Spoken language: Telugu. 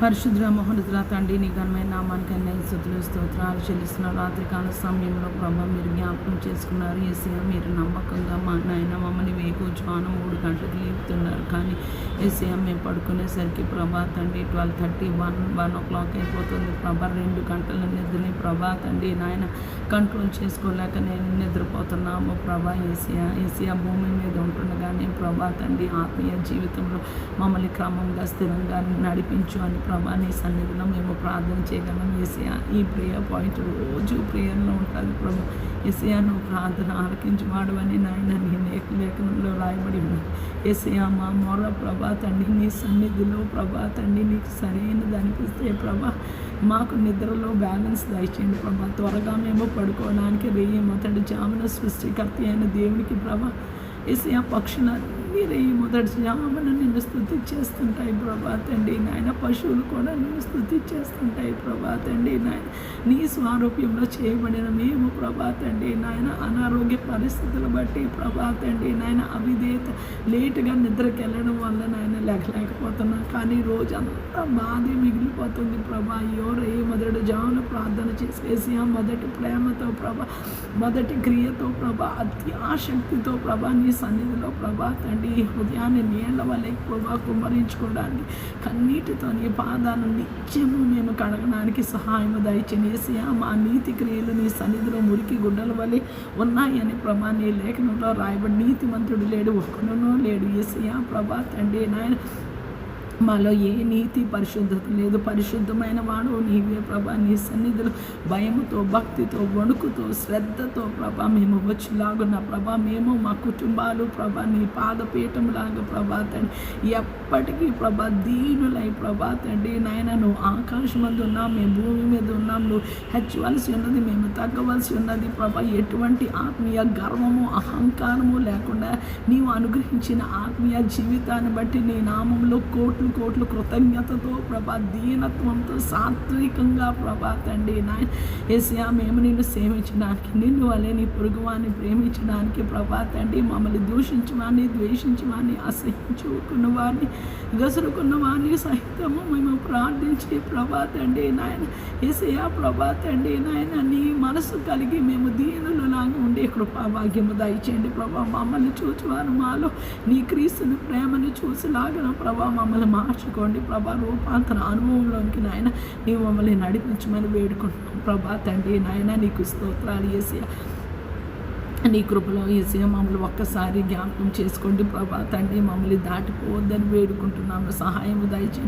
పరిశుద్ర మహోన్నతుల తండ్రి నీ ఘనమైన నామానికి అన్ని స్తుతులు స్తోత్రాలు చెల్లిస్తున్న రాత్రికాల సమయంలో ప్రభా మీరు జ్ఞాపకం చేసుకున్నారు. ఏసయ్య మీరు నమ్మకంగా మా నాయన మమ్మల్ని వేకోజాను 3 గంటలకు లేపుతున్నారు. కానీ ఏసయ్య మేము పడుకునేసరికి ప్రభా తండ్రి 12:30 1 o'clock అయిపోతుంది. ప్రభా 2 గంటల నిద్రని ప్రభా తండ్రి నాయన కంట్రోల్ చేసుకోలేక నేను నిద్రపోతున్నాము. ప్రభా ఏసయ్య భూమి మీద ఉంటుండగానే ప్రభా తండ్రి ఆత్మీయ జీవితంలో మమ్మల్ని క్రమంగా స్థిరంగా నడిపించు అని ప్రభా నీ సన్నిధిలో మేము ప్రార్థన చేయగలం. ఏసయ్య ఈ ప్రేయర్ పాయింట్ రోజు ప్రేయర్లో ఉంటుంది. ప్రభా ఏసయ్య నువ్వు ప్రార్థన ఆలకించువాడు అని నాయన నీ లేఖనంలో రాయబడి ఉంది. ఏసయ్య మా మొర ప్రభా తండ్రి నీ సన్నిధిలో ప్రభా తండ్రి నీకు సరైనది అనిపిస్తే ప్రభా మాకు నిద్రలో బ్యాలెన్స్ దయచేయండి ప్రభా. త్వరగా మేము పడుకోవడానికి రేయి మొదటి జామున సృష్టికర్త అయిన దేవునికి ప్రభా ఏసయ్య పక్షులన్నీ రేయి మొదటి జామున నిన్ను స్తుతి చేస్తుంటాయి ప్రభా తండ్రి నాయన. పశువులు కూడా నిన్ను స్తుతి చేస్తుంటాయి ప్రభా తండ్రి నాయన. నీ స్వారూప్యంలో చేయబడిన మేము ప్రభా తండ్రి నాయన అనారోగ్య పరిస్థితులు బట్టి ప్రభా తండ్రి నాయన అవిధేయత లేటుగా నిద్రకి వెళ్ళడం వల్ల నాయన లేకపోతున్నాం. కానీ రోజంతా బాధే మిగిలిపోతుంది ప్రభా. అయ్యో రేయి మొదటి జామున ప్రార్థన చేసేసి ఆ మొదటి ప్రేమతో ప్రభా మొదటి క్రియతో ప్రభా అతి ఆసక్తితో ప్రభా నీ సన్నిధిలో ప్రభా తండ్రి హృదయాన్ని నీళ్ల వల్ల ప్రభా కుమ్మరించుకోవడానికి కన్నీటితో నీ పాదాలను నిత్యము మేము కడగడానికి సహాయం దయచేయండి. ఏసయ్య మా నీతి క్రియలు నీ సన్నిధిలో మురికి గుడ్డల వలె ఉన్నాయని ప్రభా నీ లేఖనంలో రాయబడి నీతిమంతుడు లేడు ఒక్కడునో లేడు. ఏసయ్య ప్రభా తండ్రి నాయన మాలో ఏ నీతి పరిశుద్ధత లేదు. పరిశుద్ధమైన వాడు నీవే ప్రభా. నీ సన్నిధిలో భయముతో భక్తితో వణుకుతో శ్రద్ధతో ప్రభా మేము వచ్చేలాగున్న ప్రభా మేము మా కుటుంబాలు ప్రభా నీ పాదపీఠంలాగా ప్రభా తండ్రి ఎప్పటికీ ప్రభా దీనులై ప్రభా తండ్రి నాయన నువ్వు ఆకాశం మీద ఉన్నాం, మేము భూమి మీద ఉన్నాం. నువ్వు హెచ్చవలసి ఉన్నది, మేము తగ్గవలసి ఉన్నది ప్రభా. ఎటువంటి ఆత్మీయ గర్వము అహంకారము లేకుండా నీవు అనుగ్రహించిన ఆత్మీయ జీవితాన్ని బట్టి నీ నామంలో కోట్లు కృతజ్ఞతతో ప్రభా దీనత్వంతో సాత్వికంగా ప్రభా తండ్రి నాయన ఏసయ్య మేము నిన్ను సేవించడానికి నిన్ను వలె నీ పొరుగువాన్ని ప్రేమించడానికి ప్రభా తండ్రి మమ్మల్ని దూషించవాన్ని ద్వేషించవాన్ని అసహించుకున్న వారిని గసురుకున్న వారిని సహితము మేము ప్రార్థించి ప్రభా తండ్రి నాయన ఏసయ్య ప్రభా తండ్రి నాయన నీ మనసు కలిగి మేము దీనులలాగా ఉండే కృపాభాగ్యము దయచేయండి ప్రభా. మమ్మల్ని చూచువారు మాలో నీ క్రీస్తుని ప్రేమను చూసిలాగిన ప్రభా మమ్మల్ని మార్చుకోండి ప్రభా. రూపాంతర అనుభవంలోనికి నాయన నీవు మమ్మల్ని నడిపించమని వేడుకుంటున్నాం ప్రభా తండ్రి నాయన. నీకు స్తోత్రాలు ఏసయ్య. నీ కృపలో ఏసయ్య మమ్మల్ని ఒక్కసారి జ్ఞాపకం చేసుకోండి ప్రభా తండ్రి. మమ్మల్ని దాటిపోవద్దని వేడుకుంటున్నాము. సహాయం దయచేయండి.